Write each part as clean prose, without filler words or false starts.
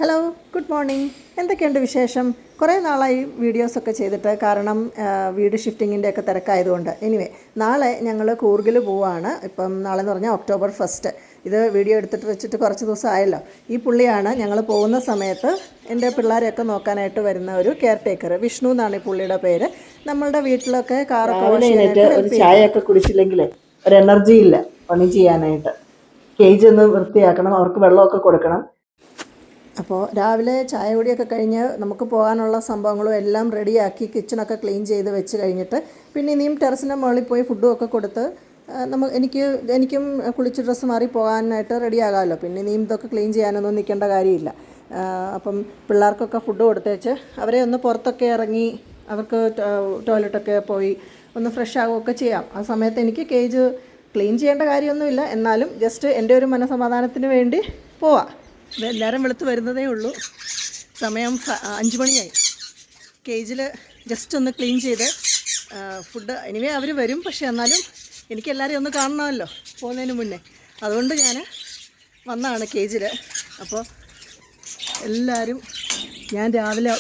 Hello, good morning. എന്തൊക്കെയുണ്ട് വിശേഷം? കുറേ നാളായി വീഡിയോസൊക്കെ ചെയ്തിട്ട്, കാരണം വീട് ഷിഫ്റ്റിങ്ങിൻ്റെ ഒക്കെ തിരക്കായതുകൊണ്ട്. എനിവേ, നാളെ ഞങ്ങൾ കൂർഗിൽ പോവുകയാണ്. ഇപ്പം നാളെ എന്ന് പറഞ്ഞാൽ October 1. ഇത് വീഡിയോ എടുത്തിട്ട് വെച്ചിട്ട് കുറച്ച് ദിവസം ആയല്ലോ. ഈ പുള്ളിയാണ് ഞങ്ങൾ പോകുന്ന സമയത്ത് എൻ്റെ പിള്ളേരെയൊക്കെ നോക്കാനായിട്ട് വരുന്ന ഒരു കെയർ ടേക്കർ. വിഷ്ണു എന്നാണ് ഈ പുള്ളിയുടെ പേര്. നമ്മളുടെ വീട്ടിലൊക്കെ കാറൊക്കെ വാഷ് ചെയ്യാനായിട്ട് ഒരു ചായയൊക്കെ കുടിച്ചില്ലെങ്കിൽ ഒരു എനർജി ഇല്ല പണി ചെയ്യാനായിട്ട്. കേജ് ഒന്ന് വൃത്തിയാക്കണം, അവർക്ക് വെള്ളമൊക്കെ കൊടുക്കണം. അപ്പോൾ രാവിലെ ചായ കുടിയൊക്കെ കഴിഞ്ഞ് നമുക്ക് പോകാനുള്ള സംഭവങ്ങളും എല്ലാം റെഡിയാക്കി കിച്ചണൊക്കെ ക്ലീൻ ചെയ്ത് വെച്ച് കഴിഞ്ഞിട്ട് പിന്നെ ഇനിയും ടെറസിൻ്റെ മുകളിൽ പോയി ഫുഡും ഒക്കെ കൊടുത്ത് എനിക്കും കുളിച്ച് ഡ്രസ്സ് മാറി പോകാനായിട്ട് റെഡിയാകാമല്ലോ. പിന്നെ ഇനിയും ഇതൊക്കെ ക്ലീൻ ചെയ്യാനൊന്നും നിൽക്കേണ്ട കാര്യമില്ല. അപ്പം പിള്ളേർക്കൊക്കെ ഫുഡ് കൊടുത്തേച്ച് അവരെ ഒന്ന് പുറത്തൊക്കെ ഇറങ്ങി അവർക്ക് ടോയ്ലറ്റൊക്കെ പോയി ഒന്ന് ഫ്രഷ് ആവുകയൊക്കെ ചെയ്യാം. ആ സമയത്ത് എനിക്ക് കേജ് ക്ലീൻ ചെയ്യേണ്ട കാര്യമൊന്നുമില്ല, എന്നാലും ജസ്റ്റ് എൻ്റെ ഒരു മനസമാധാനത്തിന് വേണ്ടി പോവാം. എല്ലാവരും വെളുത്ത് വരുന്നതേ ഉള്ളൂ. സമയം 5 മണിയായി. കേജിൽ ജസ്റ്റ് ഒന്ന് ക്ലീൻ ചെയ്ത് ഫുഡ് എനിവേ അവർ വരും. പക്ഷേ എന്നാലും എനിക്ക് എല്ലാവരെയും ഒന്ന് കാണണമല്ലോ പോകുന്നതിന് മുന്നേ. അതുകൊണ്ട് ഞാൻ വന്നതാണ് കേജിൽ. അപ്പോൾ എല്ലാവരും ഞാൻ രാവിലെ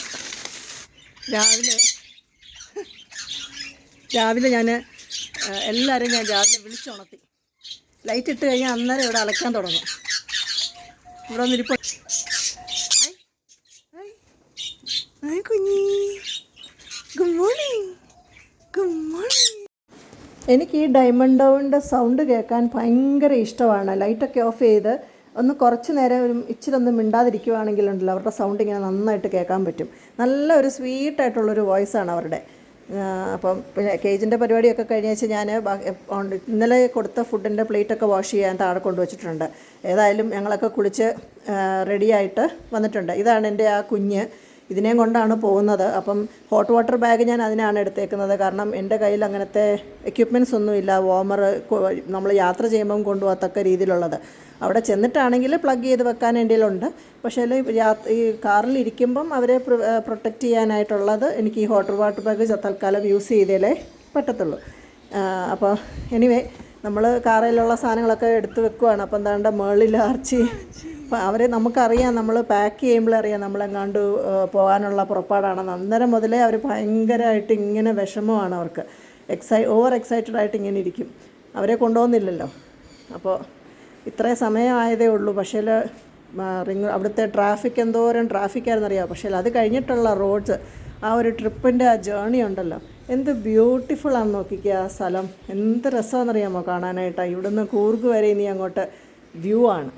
ഞാൻ എല്ലാവരും ഞാൻ രാവിലെ വിളിച്ചുണർത്തി. ലൈറ്റ് ഇട്ട് കഴിഞ്ഞാൽ അന്നേരം ഇവിടെ അലക്കാൻ തുടങ്ങും. ഇവിടെ വന്നിരിപ്പോൾ കുഞ്ഞി, ഗുഡ് മോർണിംഗ്, ഗുഡ് മോർണിംഗ്. എനിക്ക് ഈ ഡയമണ്ട് ഡോവിൻ്റെ സൗണ്ട് കേൾക്കാൻ ഭയങ്കര ഇഷ്ടമാണ്. ലൈറ്റൊക്കെ ഓഫ് ചെയ്ത് ഒന്ന് കുറച്ച് നേരം ഇച്ചിരി ഒന്ന് മിണ്ടാതിരിക്കുവാണെങ്കിലുണ്ടല്ലോ അവരുടെ സൗണ്ട് ഇങ്ങനെ നന്നായിട്ട് കേൾക്കാൻ പറ്റും. നല്ല ഒരു സ്വീറ്റായിട്ടുള്ളൊരു വോയിസാണ് അവരുടെ. അപ്പം പിന്നെ കേജിൻ്റെ പരിപാടിയൊക്കെ കഴിഞ്ഞ വെച്ചാൽ ഞാൻ ഇന്നലെ കൊടുത്ത ഫുഡിൻ്റെ പ്ലേറ്റൊക്കെ വാഷ് ചെയ്യാൻ താഴെ കൊണ്ടുവച്ചിട്ടുണ്ട്. ഏതായാലും ഞങ്ങളൊക്കെ കുളിച്ച് റെഡിയായിട്ട് വന്നിട്ടുണ്ട്. ഇതാണ് എൻ്റെ ആ കുഞ്ഞ്. ഇതിനെയും കൊണ്ടാണ് പോകുന്നത്. അപ്പം ഹോട്ട് വാട്ടർ ബാഗ് ഞാൻ അതിനാണ് എടുത്തേക്കുന്നത്. കാരണം എൻ്റെ കയ്യിൽ അങ്ങനത്തെ എക്യുപ്മെൻറ്റ്സ് ഒന്നുമില്ല. വോമർ നമ്മൾ യാത്ര ചെയ്യുമ്പം കൊണ്ടുപോകത്തക്ക രീതിയിലുള്ളത്. അവിടെ ചെന്നിട്ടാണെങ്കിൽ പ്ലഗ് ചെയ്ത് വെക്കാൻ വേണ്ടിയിലുണ്ട്. പക്ഷേ ഈ കാറിലിരിക്കുമ്പം അവരെ പ്രൊട്ടക്റ്റ് ചെയ്യാനായിട്ടുള്ളത് എനിക്ക് ഈ ഹോട്ട് വാട്ടർ ബാഗ് തൽക്കാലം യൂസ് ചെയ്തേലേ പറ്റത്തുള്ളൂ. അപ്പോൾ എനിവേ, നമ്മൾ കാറിലുള്ള സാധനങ്ങളൊക്കെ എടുത്ത് വെക്കുവാണ്. അപ്പം എന്താണ്ട് മുകളിൽ ആർച്ചി അവരെ നമുക്കറിയാം, നമ്മൾ പാക്ക് ചെയ്യുമ്പോഴറിയാം നമ്മളെങ്ങാണ്ട് പോകാനുള്ള പുറപ്പാടാണെന്ന്. അന്നേരം മുതലേ അവർ ഭയങ്കരമായിട്ട് ഇങ്ങനെ വിഷമമാണ്. അവർക്ക് ഓവർ എക്സൈറ്റഡ് ആയിട്ട് ഇങ്ങനെ ഇരിക്കും. അവരെ കൊണ്ടുപോകുന്നില്ലല്ലോ. അപ്പോൾ ഇത്രയും സമയമായതേ ഉള്ളൂ. പക്ഷേ അവിടുത്തെ ട്രാഫിക് എന്തോരം ട്രാഫിക്കായിരുന്നറിയാം. പക്ഷേ അത് കഴിഞ്ഞിട്ടുള്ള റോഡ്സ്, ആ ഒരു ട്രിപ്പിൻ്റെ ആ ജേണി ഉണ്ടല്ലോ, എന്ത് ബ്യൂട്ടിഫുള്ളാണെന്ന് നോക്കിക്കുക. ആ സ്ഥലം എന്ത് രസമാണെന്നറിയാമോ കാണാനായിട്ട്. ഇവിടുന്ന് കൂർഗ് വരെ ഇനി അങ്ങോട്ട് വ്യൂ ആണ്.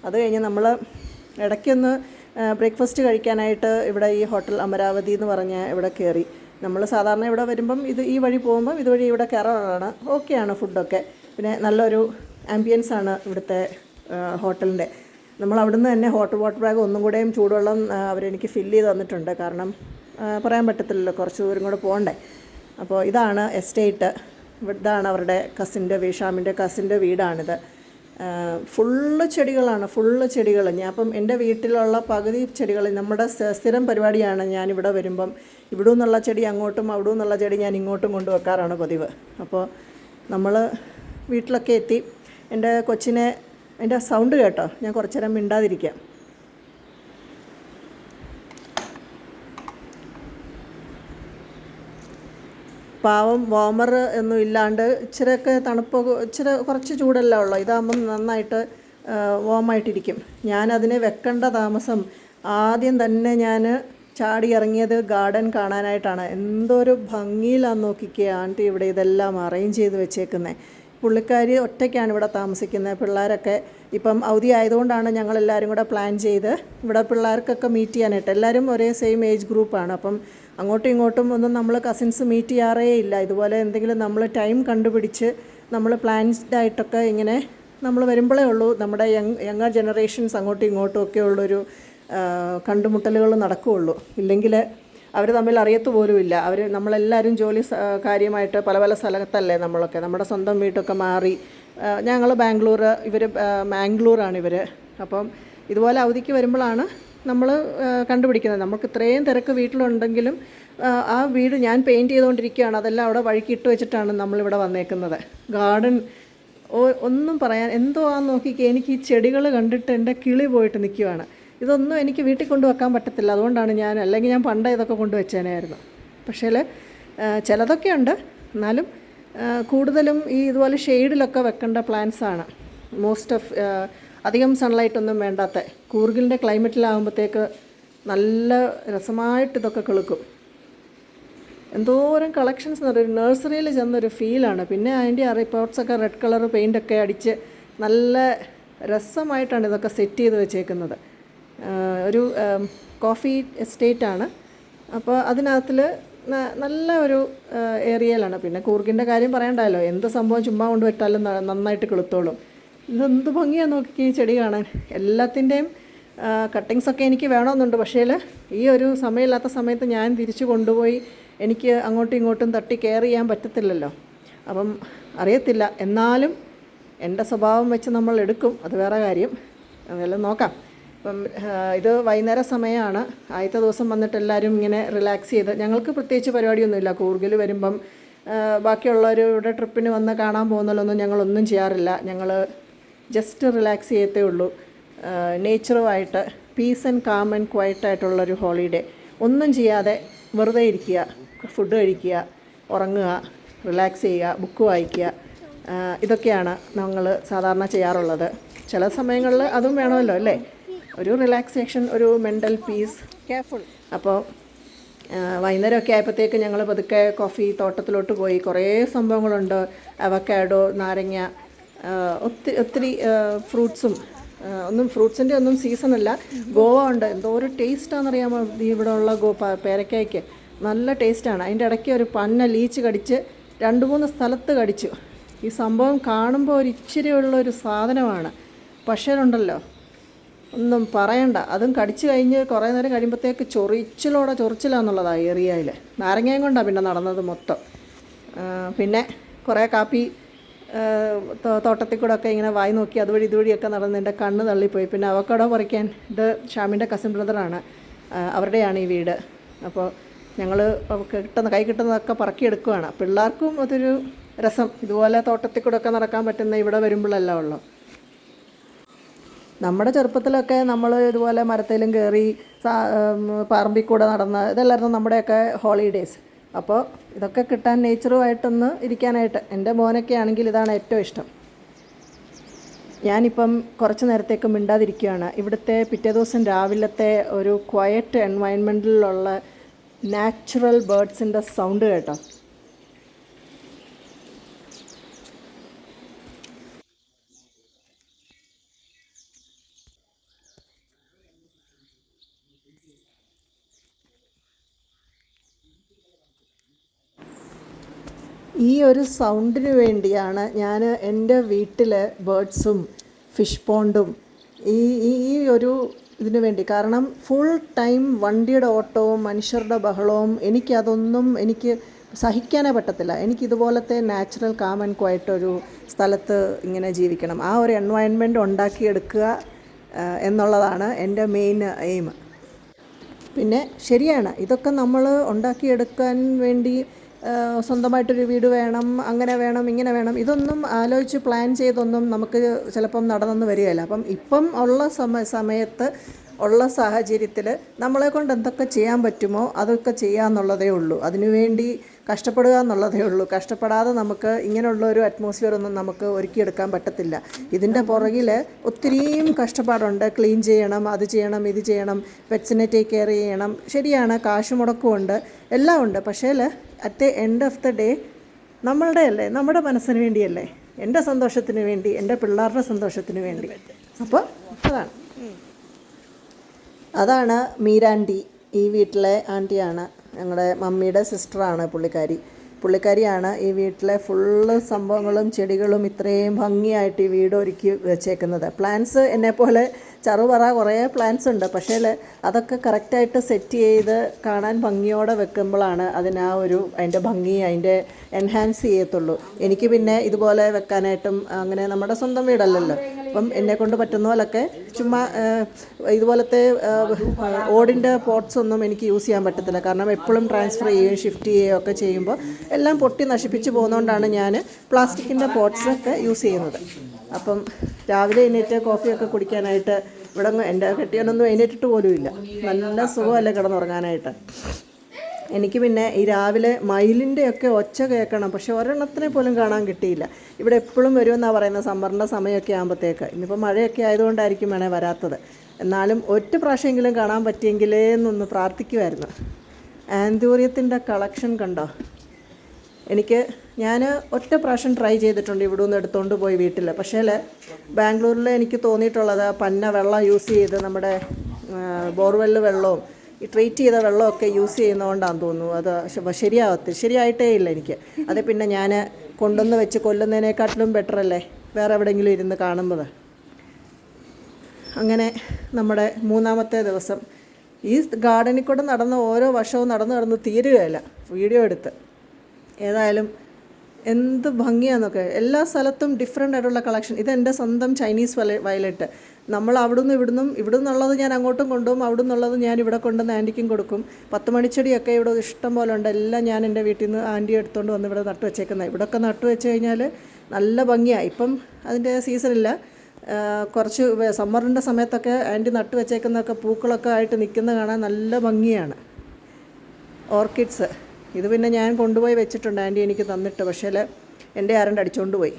അത് കഴിഞ്ഞ് നമ്മൾ ഇടയ്ക്കൊന്ന് ബ്രേക്ക്ഫാസ്റ്റ് കഴിക്കാനായിട്ട് ഇവിടെ ഈ ഹോട്ടൽ അമരാവതി എന്ന് പറഞ്ഞ ഇവിടെ കയറി. നമ്മൾ സാധാരണ ഇവിടെ വരുമ്പം ഈ വഴി പോകുമ്പം ഇതുവഴി ഇവിടെ കയറാറാണ്. ഓക്കെയാണ് ഫുഡൊക്കെ. പിന്നെ നല്ലൊരു ആംബിയൻസ് ആണ് ഇവിടുത്തെ ഹോട്ടലിൻ്റെ. നമ്മൾ അവിടുന്ന് തന്നെ ഹോട്ട് വാട്ടർ ബാഗ് ഒന്നും കൂടെയും ചൂടുവെള്ളം അവരെനിക്ക് ഫില്ല് ചെയ്ത് തന്നിട്ടുണ്ട്. കാരണം പറയാൻ പറ്റത്തില്ലല്ലോ, കുറച്ച് ദൂരം കൂടെ പോകണ്ടേ. അപ്പോൾ ഇതാണ് എസ്റ്റേറ്റ്. ഇതാണ് അവരുടെ ഷാമിൻ്റെ കസിൻ്റെ വീടാണിത്. ഫുള്ള് ചെടികളാണ്, ഫുള്ള് ചെടികൾ. അപ്പം എൻ്റെ വീട്ടിലുള്ള പകുതി ചെടികൾ നമ്മുടെ സ്ഥിരം പരിപാടിയാണ്. ഞാനിവിടെ വരുമ്പം ഇവിടെ നിന്നുള്ള ചെടി അങ്ങോട്ടും അവിടെ നിന്നുള്ള ചെടി ഞാൻ ഇങ്ങോട്ടും കൊണ്ടുവെക്കാറാണ് പതിവ്. അപ്പോൾ നമ്മൾ വീട്ടിലൊക്കെ എത്തി. എൻ്റെ കൊച്ചിനെ അതിൻ്റെ സൗണ്ട് കേട്ടോ, ഞാൻ കുറച്ച് നേരം മിണ്ടാതിരിക്കാം. പാവം വോമർ ഒന്നും ഇല്ലാണ്ട് ഇച്ചിരിയൊക്കെ കുറച്ച് ചൂടല്ല ഉള്ളൂ. ഇതാകുമ്പം നന്നായിട്ട് വോമായിട്ടിരിക്കും. ഞാനതിനെ വെക്കേണ്ട താമസം ആദ്യം തന്നെ ഞാൻ ചാടി ഇറങ്ങിയത് ഗാർഡൻ കാണാനായിട്ടാണ്. എന്തൊരു ഭംഗിയിലാന്ന് നോക്കിക്കുക ആൻറ്റി ഇവിടെ ഇതെല്ലാം അറേഞ്ച് ചെയ്ത് വെച്ചേക്കുന്നത്. പുള്ളിക്കാരി ഒറ്റയ്ക്കാണ് ഇവിടെ താമസിക്കുന്നത്. പിള്ളേരൊക്കെ ഇപ്പം അവധി ആയതുകൊണ്ടാണ് ഞങ്ങളെല്ലാവരും കൂടെ പ്ലാൻ ചെയ്ത് ഇവിടെ പിള്ളേർക്കൊക്കെ മീറ്റ് ചെയ്യാനായിട്ട്. എല്ലാവരും ഒരേ സെയിം ഏജ് ഗ്രൂപ്പാണ്. അപ്പം അങ്ങോട്ടും ഇങ്ങോട്ടും ഒന്നും നമ്മൾ കസിൻസ് മീറ്റ് ചെയ്യാറേ ഇല്ല. ഇതുപോലെ എന്തെങ്കിലും നമ്മൾ ടൈം കണ്ടുപിടിച്ച് നമ്മൾ പ്ലാൻസ്ഡായിട്ടൊക്കെ ഇങ്ങനെ നമ്മൾ വരുമ്പോഴേ ഉള്ളൂ നമ്മുടെ യങ്ങർ ജനറേഷൻസ് അങ്ങോട്ടും ഇങ്ങോട്ടും ഒക്കെ ഉള്ളൊരു കണ്ടുമുട്ടലുകൾ നടക്കുകയുള്ളൂ. ഇല്ലെങ്കിൽ അവർ തമ്മിൽ അറിയത്തു പോലുമില്ല. നമ്മളെല്ലാവരും ജോലി കാര്യമായിട്ട് പല പല സ്ഥലത്തല്ലേ നമ്മളൊക്കെ. നമ്മുടെ സ്വന്തം വീട്ടൊക്കെ മാറി. ഞങ്ങൾ ബാംഗ്ലൂർ, ഇവർ മാംഗ്ലൂരാണ് ഇവർ. അപ്പം ഇതുപോലെ അവധിക്ക് വരുമ്പോഴാണ് നമ്മൾ കണ്ടുപിടിക്കുന്നത്. നമുക്ക് ഇത്രയും തിരക്ക് വീട്ടിലുണ്ടെങ്കിലും ആ വീട് ഞാൻ പെയിൻറ്റ് ചെയ്തുകൊണ്ടിരിക്കുകയാണ്. അതെല്ലാം അവിടെ വഴിക്കിട്ട് വെച്ചിട്ടാണ് നമ്മളിവിടെ വന്നേക്കുന്നത്. ഗാർഡൻ ഒന്നും പറയാൻ എന്തോ ആ നോക്കിക്കേ. എനിക്ക് ഈ ചെടികൾ കണ്ടിട്ട് എൻ്റെ കിളി പോയിട്ട് നിൽക്കുകയാണ്. ഇതൊന്നും എനിക്ക് വീട്ടിൽ കൊണ്ടുവെക്കാൻ പറ്റത്തില്ല. അതുകൊണ്ടാണ് അല്ലെങ്കിൽ ഞാൻ പണ്ടേ ഇതൊക്കെ കൊണ്ടുവച്ചേനായിരുന്നു. പക്ഷേ ചിലതൊക്കെ ഉണ്ട്, എന്നാലും കൂടുതലും ഇതുപോലെ ഷെയ്ഡിലൊക്കെ വെക്കേണ്ട പ്ലാന്റ്സാണ് മോസ്റ്റ് ഓഫ്. അധികം സൺലൈറ്റൊന്നും വേണ്ടാത്ത കൂർഗിലിൻ്റെ ക്ലൈമറ്റിലാകുമ്പോഴത്തേക്ക് നല്ല രസമായിട്ട് ഇതൊക്കെ കിളുക്കും. എന്തോരം കളക്ഷൻസ് ഒരു നഴ്സറിയിൽ ചെന്നൊരു ഫീലാണ്. പിന്നെ അതിൻ്റെ പോട്ട്സൊക്കെ റെഡ് കളർ പെയിൻ്റൊക്കെ അടിച്ച് നല്ല രസമായിട്ടാണ് ഇതൊക്കെ സെറ്റ് ചെയ്ത് വെച്ചേക്കുന്നത്. ഒരു കോഫി എസ്റ്റേറ്റാണ്. അപ്പോൾ അതിനകത്തിൽ നല്ല ഒരു ഏരിയയിലാണ്. പിന്നെ കൂർഗിൻ്റെ കാര്യം പറയണ്ടല്ലോ, എന്ത് സംഭവം ചുമ്മാ കൊണ്ട് വിട്ടാലും നന്നായിട്ട് കിളുത്തോളും. ഇതെന്ത് ഭംഗിയാണ് നോക്കി ഈ ചെടി കാണാൻ. എല്ലാത്തിൻ്റെയും കട്ടിങ്സൊക്കെ എനിക്ക് വേണമെന്നുണ്ട്. പക്ഷേ ഈ ഒരു സമയമില്ലാത്ത സമയത്ത് ഞാൻ തിരിച്ചു കൊണ്ടുപോയി എനിക്ക് അങ്ങോട്ടും ഇങ്ങോട്ടും തട്ടി കെയർ ചെയ്യാൻ പറ്റത്തില്ലല്ലോ. അപ്പം അറിയത്തില്ല, എന്നാലും എൻ്റെ സ്വഭാവം വെച്ച് നമ്മൾ എടുക്കും, അത് വേറെ കാര്യം. അതെല്ലാം നോക്കാം. അപ്പം ഇത് വൈകുന്നേര സമയമാണ്. ആദ്യത്തെ ദിവസം വന്നിട്ട് എല്ലാവരും ഇങ്ങനെ റിലാക്സ് ചെയ്ത്, ഞങ്ങൾക്ക് പ്രത്യേകിച്ച് പരിപാടിയൊന്നുമില്ല. കൂർഗിൽ വരുമ്പം ബാക്കിയുള്ളവരുടെ ട്രിപ്പിന് വന്ന് കാണാൻ പോകുന്നതിലൊന്നും ഞങ്ങളൊന്നും ചെയ്യാറില്ല. ഞങ്ങൾ ജസ്റ്റ് റിലാക്സ് ചെയ്യത്തേ ഉള്ളൂ. നേച്ചറുമായിട്ട് പീസ് ആൻഡ് കാം ആൻഡ് ക്വയറ്റായിട്ടുള്ളൊരു ഹോളിഡേ. ഒന്നും ചെയ്യാതെ വെറുതെ ഇരിക്കുക, ഫുഡ് കഴിക്കുക, ഉറങ്ങുക, റിലാക്സ് ചെയ്യുക, ബുക്ക് വായിക്കുക, ഇതൊക്കെയാണ് ഞങ്ങൾ സാധാരണ ചെയ്യാറുള്ളത്. ചില സമയങ്ങളിൽ അതും വേണമല്ലോ അല്ലേ, ഒരു റിലാക്സേഷൻ, ഒരു മെൻ്റൽ പീസ്. കെയർഫുൾ. അപ്പോൾ വൈകുന്നേരമൊക്കെ ആയപ്പോഴത്തേക്ക് ഞങ്ങൾ പതുക്കെ കോഫി തോട്ടത്തിലോട്ട് പോയി. കുറേ സംഭവങ്ങളുണ്ട്. അവക്കാഡോ, നാരങ്ങ, ഒത്തിരി ഫ്രൂട്ട്സും. ഫ്രൂട്ട്സിൻ്റെ ഒന്നും സീസണല്ല. ഗോവ ഉണ്ട്. എന്തോ ഒരു ടേസ്റ്റാണെന്നറിയാമോ ഇവിടെ ഉള്ള പേരയ്ക്കായ്ക്ക്. നല്ല ടേസ്റ്റാണ്. അതിൻ്റെ ഇടയ്ക്ക് ഒരു പന്ന ലീച്ച് കടിച്ച് 2-3 സ്ഥലത്ത് കടിച്ചു. ഈ സംഭവം കാണുമ്പോൾ ഒരു ഇച്ചിരി ഉള്ളൊരു സാധനമാണ്. പക്ഷേ ഉണ്ടല്ലോ, ഒന്നും പറയണ്ട. അതും കടിച്ചു കഴിഞ്ഞ് കുറേ നേരം കഴിയുമ്പോഴത്തേക്ക് ചൊറിച്ചിലാന്നുള്ളതാണ് ഏരിയയിൽ. നാരങ്ങയും കൊണ്ടാണ് പിന്നെ നടന്നത് മൊത്തം. പിന്നെ കുറേ കാപ്പി തോട്ടത്തിൽ കൂടെ ഒക്കെ ഇങ്ങനെ വായി നോക്കി അതുവഴി ഇതുവഴിയൊക്കെ നടന്ന് എൻ്റെ കണ്ണ് തള്ളിപ്പോയി. പിന്നെ അവക്കാഡോ പറിക്കാൻ, ഇത് ഷാമിൻ്റെ കസിൻ ബ്രദറാണ്, അവരുടെയാണ് ഈ വീട്. അപ്പോൾ ഞങ്ങൾ കൈ കിട്ടുന്നതൊക്കെ പറക്കിയെടുക്കുകയാണ്. പിള്ളേർക്കും അതൊരു രസം. ഇതുപോലെ തോട്ടത്തിൽ കൂടെ ഒക്കെ നടക്കാൻ പറ്റുന്ന ഇവിടെ വരുമ്പോഴല്ല ഉള്ളൂ. നമ്മുടെ ചെറുപ്പത്തിലൊക്കെ നമ്മൾ ഇതുപോലെ മരത്തേലും കയറി പറമ്പിൽ കൂടെ നടന്ന് ഇതെല്ലായിരുന്നു നമ്മുടെയൊക്കെ ഹോളിഡേയ്സ്. അപ്പോൾ ഇതൊക്കെ കിട്ടാൻ നേച്ചറുമായിട്ടൊന്ന് ഇരിക്കാനായിട്ട് എൻ്റെ മോനൊക്കെ ആണെങ്കിൽ ഇതാണ് ഏറ്റവും ഇഷ്ടം. ഞാനിപ്പം കുറച്ച് നേരത്തേക്ക് മിണ്ടാതിരിക്കുകയാണ്. ഇവിടുത്തെ പിറ്റേ ദിവസം രാവിലത്തെ ഒരു ക്വയറ്റ് എൻവയൺമെൻറ്റിലുള്ള നാച്ചുറൽ ബേർഡ്സിൻ്റെ സൗണ്ട് കേട്ടോ. ഈ ഒരു സൗണ്ടിന് വേണ്ടിയാണ് ഞാൻ എൻ്റെ വീട്ടിൽ ബേർഡ്സും ഫിഷ് പോണ്ടും ഈ ഒരു ഇതിനു വേണ്ടി. കാരണം ഫുൾ ടൈം വണ്ടിയുടെ ഓട്ടവും മനുഷ്യരുടെ ബഹളവും എനിക്ക് സഹിക്കാനേ പറ്റത്തില്ല. എനിക്കിതുപോലത്തെ നാച്ചുറൽ കാം ആൻഡ് ക്വയറ്റ് ഒരു സ്ഥലത്ത് ഇങ്ങനെ ജീവിക്കണം. ആ ഒരു എൻവയൺമെൻറ്റ് ഉണ്ടാക്കിയെടുക്കുക എന്നുള്ളതാണ് എൻ്റെ മെയിൻ എയിം. പിന്നെ ശരിയാണ്, ഇതൊക്കെ നമ്മൾ ഉണ്ടാക്കിയെടുക്കാൻ വേണ്ടി സ്വന്തമായിട്ടൊരു വീട് വേണം, അങ്ങനെ വേണം, ഇങ്ങനെ വേണം, ഇതൊന്നും ആലോചിച്ച് പ്ലാൻ ചെയ്തൊന്നും നമുക്ക് ചിലപ്പം നടന്നെന്ന് വരികയില്ല. അപ്പം ഇപ്പം ഉള്ള സമയത്ത് ഉള്ള സാഹചര്യത്തിൽ നമ്മളെ കൊണ്ട് എന്തൊക്കെ ചെയ്യാൻ പറ്റുമോ അതൊക്കെ ചെയ്യാമെന്നുള്ളതേ ഉള്ളൂ. അതിനുവേണ്ടി കഷ്ടപ്പെടുക എന്നുള്ളതേ ഉള്ളൂ. കഷ്ടപ്പെടാതെ നമുക്ക് ഇങ്ങനെയുള്ളൊരു അറ്റ്മോസ്ഫിയർ ഒന്നും നമുക്ക് ഒരുക്കിയെടുക്കാൻ പറ്റത്തില്ല. ഇതിൻ്റെ പുറകിൽ ഒത്തിരിയും കഷ്ടപ്പാടുണ്ട്. ക്ലീൻ ചെയ്യണം, അത് ചെയ്യണം, ഇത് ചെയ്യണം, പെറ്റ്സിനെ ടേക്ക് കെയർ ചെയ്യണം. ശരിയാണ്, കാശ് മുടക്കമുണ്ട്, എല്ലാം ഉണ്ട്. പക്ഷേ at the end of the day നമ്മുടെ മനസ്സിന് വേണ്ടിയല്ലേ, എൻ്റെ സന്തോഷത്തിന് വേണ്ടി, എൻ്റെ പിള്ളേരുടെ സന്തോഷത്തിന് വേണ്ടി. അപ്പോൾ അതാണ് മീരാൻറ്റി. ഈ വീട്ടിലെ ആൻറ്റിയാണ്, ഞങ്ങളുടെ മമ്മിയുടെ സിസ്റ്ററാണ് പുള്ളിക്കാരിയാണ് ഈ വീട്ടിലെ ഫുള്ള് സംഭവങ്ങളും ചെടികളും ഇത്രയും ഭംഗിയായിട്ട് ഈ വീട് ഒരുക്കി വെച്ചേക്കുന്നത്. പ്ലാന്റ്സ് എന്നെപ്പോലെ ചറുപറ കുറേ പ്ലാന്റ്സ് ഉണ്ട്. പക്ഷേ അതൊക്കെ കറക്റ്റായിട്ട് സെറ്റ് ചെയ്ത് കാണാൻ ഭംഗിയോടെ വെക്കുമ്പോഴാണ് അതിൻ്റെ ഭംഗി അതിൻ്റെ എൻഹാൻസ് ചെയ്യത്തുള്ളൂ. എനിക്ക് പിന്നെ ഇതുപോലെ വെക്കാനായിട്ടും അങ്ങനെ നമ്മുടെ സ്വന്തം വീടല്ലല്ലോ. അപ്പം എന്നെക്കൊണ്ട് പറ്റുന്ന പോലൊക്കെ ചുമ്മാ ഇതുപോലത്തെ ഓടിൻ്റെ പോട്ട്സ് ഒന്നും എനിക്ക് യൂസ് ചെയ്യാൻ പറ്റത്തില്ല. കാരണം എപ്പോഴും ട്രാൻസ്ഫർ ചെയ്യുകയും ഷിഫ്റ്റ് ചെയ്യുകയും ഒക്കെ ചെയ്യുമ്പോൾ എല്ലാം പൊട്ടി നശിപ്പിച്ച് പോകുന്നതുകൊണ്ടാണ് ഞാൻ പ്ലാസ്റ്റിക്കിൻ്റെ പോട്ട്സൊക്കെ യൂസ് ചെയ്യുന്നത്. അപ്പം രാവിലെ എണീറ്റ് കോഫിയൊക്കെ കുടിക്കാനായിട്ട് ഇവിടെ എൻ്റെ കെട്ടിയവനൊന്നും എഴുന്നേറ്റിട്ട് പോലും ഇല്ല. നല്ല സുഖമല്ലേ കിടന്നുറങ്ങാനായിട്ട്. എനിക്ക് പിന്നെ ഈ രാവിലെ മയിലിൻ്റെയൊക്കെ ഒച്ച കേൾക്കണം, പക്ഷെ ഒരെണ്ണത്തിനെ പോലും കാണാൻ കിട്ടിയില്ല. ഇവിടെ എപ്പോഴും വരുമെന്നാണ് പറയുന്നത് സമ്മറിൻ്റെ സമയമൊക്കെ ആകുമ്പോഴത്തേക്ക്. ഇന്നിപ്പോൾ മഴയൊക്കെ ആയതുകൊണ്ടായിരിക്കും വേണേ വരാത്തത്. എന്നാലും ഒറ്റ പ്രാവശ്യമെങ്കിലും കാണാൻ പറ്റിയെങ്കിലേ എന്നൊന്ന് പ്രാർത്ഥിക്കുമായിരുന്നു. ആന്തൂറിയത്തിൻ്റെ കളക്ഷൻ കണ്ടോ? ഞാൻ ഒറ്റ പ്രാവശ്യം ട്രൈ ചെയ്തിട്ടുണ്ട് ഇവിടെ നിന്ന് എടുത്തുകൊണ്ട് പോയി വീട്ടിൽ. പക്ഷേ ബാംഗ്ലൂരിൽ എനിക്ക് തോന്നിയിട്ടുള്ളത് പന്ന വെള്ളം യൂസ് ചെയ്ത് നമ്മുടെ ബോർവെല്ല് വെള്ളവും ഈ ട്രീറ്റ് ചെയ്ത വെള്ളമൊക്കെ യൂസ് ചെയ്യുന്നതുകൊണ്ടാണെന്ന് തോന്നുന്നു. അത് ശരിയായിട്ടേ ഇല്ല എനിക്ക്. അത് പിന്നെ ഞാൻ കൊണ്ടുവന്ന് വെച്ച് കൊല്ലുന്നതിനേക്കാട്ടിലും ബെറ്ററല്ലേ വേറെ എവിടെയെങ്കിലും ഇരുന്ന് കാണുന്നത്. അങ്ങനെ നമ്മുടെ 3-ാമത്തെ ദിവസം ഈ ഗാർഡനിൽ കൂടെ നടന്ന ഓരോ വർഷവും നടന്ന് തീരുകയില്ല വീഡിയോ എടുത്ത്. ഏതായാലും എന്ത് ഭംഗിയാണെന്നൊക്കെ. എല്ലാ സ്ഥലത്തും ഡിഫറെൻ്റ് ആയിട്ടുള്ള കളക്ഷൻ. ഇതെൻ്റെ സ്വന്തം ചൈനീസ് വയലറ്റ്. നമ്മൾ ഇവിടെ നിന്നുള്ളത് ഞാൻ അങ്ങോട്ടും കൊണ്ടുപോകും, അവിടെ നിന്നുള്ളത് ഞാൻ ഇവിടെ കൊണ്ടുവന്ന് ആൻറ്റിക്കും കൊടുക്കും. 10 മണിച്ചെടിയൊക്കെ ഇവിടെ ഇഷ്ടം പോലെ ഉണ്ട്. എല്ലാം ഞാൻ എൻ്റെ വീട്ടിൽ നിന്ന് ആൻറ്റി എടുത്തുകൊണ്ട് വന്ന് ഇവിടെ നട്ടു വെച്ചേക്കുന്നത്. ഇവിടെയൊക്കെ നട്ടു വെച്ച് കഴിഞ്ഞാൽ നല്ല ഭംഗിയാണ്. ഇപ്പം അതിൻ്റെ സീസണില്ല. കുറച്ച് സമ്മറിൻ്റെ സമയത്തൊക്കെ ആൻറ്റി നട്ടു വെച്ചേക്കുന്നതൊക്കെ പൂക്കളൊക്കെ ആയിട്ട് നിൽക്കുന്ന കാണാൻ നല്ല ഭംഗിയാണ്. ഓർക്കിഡ്സ് ഇത് പിന്നെ ഞാൻ കൊണ്ടുപോയി വെച്ചിട്ടുണ്ട് ആൻറ്റി എനിക്ക് തന്നിട്ട്. പക്ഷേ എൻ്റെ ആരണ്ട് അടിച്ചുകൊണ്ട് പോയി.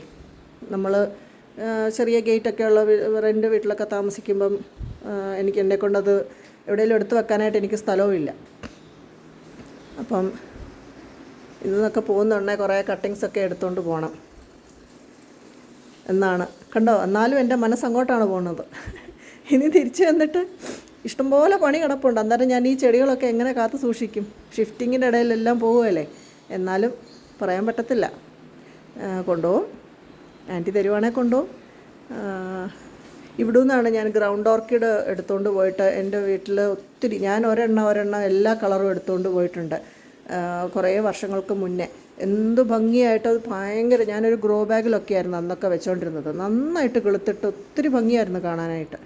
നമ്മൾ ചെറിയ ഗേറ്റൊക്കെ ഉള്ള റെൻ്റ് വീട്ടിലൊക്കെ താമസിക്കുമ്പം എന്നെ കൊണ്ടത് എവിടെയെങ്കിലും എടുത്തു വെക്കാനായിട്ട് എനിക്ക് സ്ഥലവും ഇല്ല. അപ്പം ഇന്നൊക്കെ പോകുന്നുണ്ടെങ്കിൽ കുറേ കട്ടിങ്സൊക്കെ എടുത്തുകൊണ്ട് പോകണം എന്നാണ്. കണ്ടോ? എന്നാലും എൻ്റെ മനസ്സങ്ങോട്ടാണ് പോകുന്നത്. ഇനി തിരിച്ച് വന്നിട്ട് ഇഷ്ടംപോലെ പണി കിടപ്പുണ്ട്. അന്നേരം ഞാൻ ഈ ചെടികളൊക്കെ എങ്ങനെ കാത്തു സൂക്ഷിക്കും? ഷിഫ്റ്റിങ്ങിൻ്റെ ഇടയിലെല്ലാം പോകുമല്ലേ. എന്നാലും പറയാൻ പറ്റത്തില്ല. കൊണ്ടുപോകും, ആൻറ്റി തരുവാണെങ്കിൽ കൊണ്ടുപോകും. ഇവിടെ നിന്നാണ് ഞാൻ ഗ്രൗണ്ട് ഓർക്കിഡ് എടുത്തുകൊണ്ട് പോയിട്ട് എൻ്റെ വീട്ടിൽ ഒത്തിരി ഞാൻ ഒരെണ്ണം എല്ലാ കളറും എടുത്തുകൊണ്ട് പോയിട്ടുണ്ട് കുറേ വർഷങ്ങൾക്ക് മുന്നേ. എന്ത് ഭംഗിയായിട്ട് അത് ഭയങ്കര. ഞാനൊരു ഗ്രോ ബാഗിലൊക്കെ ആയിരുന്നു അന്നൊക്കെ വെച്ചുകൊണ്ടിരുന്നത്. നന്നായിട്ട് കിളുത്തിട്ട് ഒത്തിരി ഭംഗിയായിരുന്നു കാണാനായിട്ട്.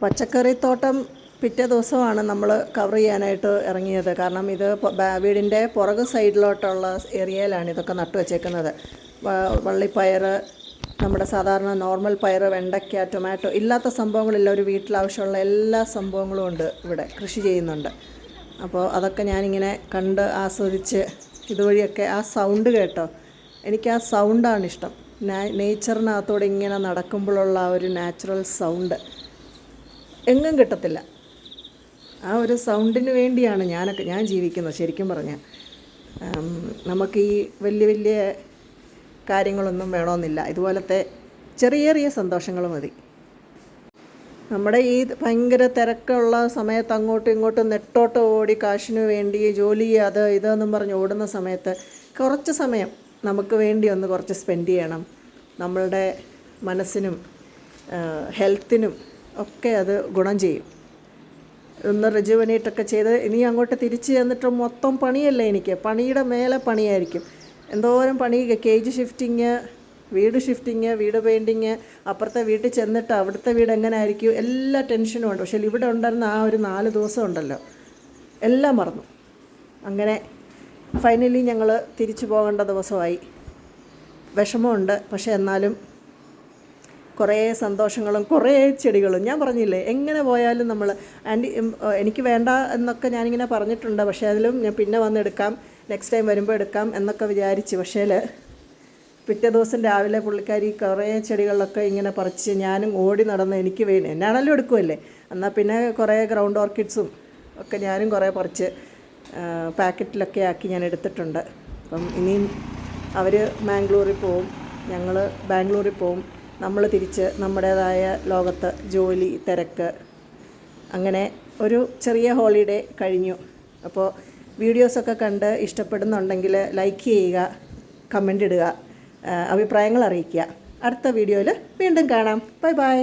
പച്ചക്കറിത്തോട്ടം പിറ്റേ ദിവസമാണ് നമ്മൾ കവർ ചെയ്യാനായിട്ട് ഇറങ്ങിയത്. കാരണം ഇത് വീടിൻ്റെ പുറകു സൈഡിലോട്ടുള്ള ഏരിയയിലാണ് ഇതൊക്കെ നട്ടു വച്ചേക്കുന്നത്. വള്ളിപ്പയർ, നമ്മുടെ സാധാരണ നോർമൽ പയർ, വെണ്ടയ്ക്ക, ടൊമാറ്റോ, ഇല്ലാത്ത സംഭവങ്ങളില്ല. ഒരു വീട്ടിലാവശ്യമുള്ള എല്ലാ സംഭവങ്ങളും ഉണ്ട് ഇവിടെ, കൃഷി ചെയ്യുന്നുണ്ട്. അപ്പോൾ അതൊക്കെ ഞാനിങ്ങനെ കണ്ട് ആസ്വദിച്ച് ഇതുവഴിയൊക്കെ ആ സൗണ്ട് കേട്ടോ. എനിക്ക് ആ സൗണ്ടാണ് ഇഷ്ടം. നേച്ചറിനകത്തോടെ ഇങ്ങനെ നടക്കുമ്പോഴുള്ള ആ ഒരു നാച്ചുറൽ സൗണ്ട് എങ്ങും കിട്ടത്തില്ല. ആ ഒരു സൗണ്ടിന് വേണ്ടിയാണ് ഞാൻ ജീവിക്കുന്നത് ശരിക്കും പറഞ്ഞാൽ. നമുക്ക് ഈ വലിയ കാര്യങ്ങളൊന്നും വേണമെന്നില്ല. ഇതുപോലത്തെ ചെറിയ സന്തോഷങ്ങൾ മതി. നമ്മുടെ ഈ ഭയങ്കര തിരക്കുള്ള സമയത്ത് അങ്ങോട്ടും ഇങ്ങോട്ടും നെട്ടോട്ട് ഓടി കാശിന് വേണ്ടി ജോലി ഇതെന്നും പറഞ്ഞ് ഓടുന്ന സമയത്ത് കുറച്ച് സമയം നമുക്ക് വേണ്ടി ഒന്ന് കുറച്ച് സ്പെൻഡ് ചെയ്യണം. നമ്മളുടെ മനസ്സിനും ഹെൽത്തിനും ഒക്കെ അത് ഗുണം ചെയ്യും. ഒന്ന് റിജുവനേറ്റൊക്കെ ചെയ്ത് ഇനി അങ്ങോട്ട് തിരിച്ച് ചെന്നിട്ട് മൊത്തം പണിയല്ലേ എനിക്ക്. പണിയുടെ മേലെ പണിയായിരിക്കും. എന്തോരം പണി. കേജ് ഷിഫ്റ്റിങ്, വീട് പെയിൻറ്റിങ്, അപ്പുറത്തെ വീട്ടിൽ ചെന്നിട്ട് അവിടുത്തെ വീട് എങ്ങനെ ആയിരിക്കും, എല്ലാ ടെൻഷനും ഉണ്ട്. പക്ഷേ ഇവിടെ ഉണ്ടായിരുന്ന ആ ഒരു 4 ദിവസം ഉണ്ടല്ലോ, എല്ലാം മറന്നു. അങ്ങനെ ഫൈനലി ഞങ്ങൾ തിരിച്ചു പോകേണ്ട ദിവസമായി. വിഷമമുണ്ട്, പക്ഷേ എന്നാലും കുറേ സന്തോഷങ്ങളും കുറേ ചെടികളും. ഞാൻ പറഞ്ഞില്ലേ, എങ്ങനെ പോയാലും നമ്മൾ എനിക്ക് വേണ്ട എന്നൊക്കെ ഞാനിങ്ങനെ പറഞ്ഞിട്ടുണ്ട്. പക്ഷേ അതിലും ഞാൻ പിന്നെ വന്നെടുക്കാം, നെക്സ്റ്റ് ടൈം വരുമ്പോൾ എടുക്കാം എന്നൊക്കെ വിചാരിച്ച്. പക്ഷേ പിറ്റേ ദിവസം രാവിലെ പുള്ളിക്കാരി കുറേ ചെടികളിലൊക്കെ ഇങ്ങനെ പറിച്ച് ഞാനും ഓടി നടന്ന് എനിക്ക് വേണ്ടി എന്നാണെങ്കിലും എടുക്കുമല്ലേ. എന്നാൽ പിന്നെ കുറേ ഗ്രൗണ്ട് ഓർക്കിഡ്സും ഒക്കെ ഞാനും കുറേ പറിച്ച് പാക്കറ്റിലൊക്കെ ആക്കി ഞാൻ എടുത്തിട്ടുണ്ട്. അപ്പം ഇനിയും അവർ മാംഗ്ലൂരിൽ പോവും, ഞങ്ങൾ ബാംഗ്ലൂരിൽ പോവും. നമ്മൾ തിരിച്ച് നമ്മുടേതായ ലോകത്ത് ജോലി തിരക്ക്, അങ്ങനെ ഒരു ചെറിയ ഹോളിഡേ കഴിഞ്ഞു. അപ്പോൾ വീഡിയോസൊക്കെ കണ്ട് ഇഷ്ടപ്പെടുന്നുണ്ടെങ്കിൽ ലൈക്ക് ചെയ്യുക, കമൻ്റ് ഇടുക, അഭിപ്രായങ്ങൾ അറിയിക്കുക. അടുത്ത വീഡിയോയിൽ വീണ്ടും കാണാം. Bye bye.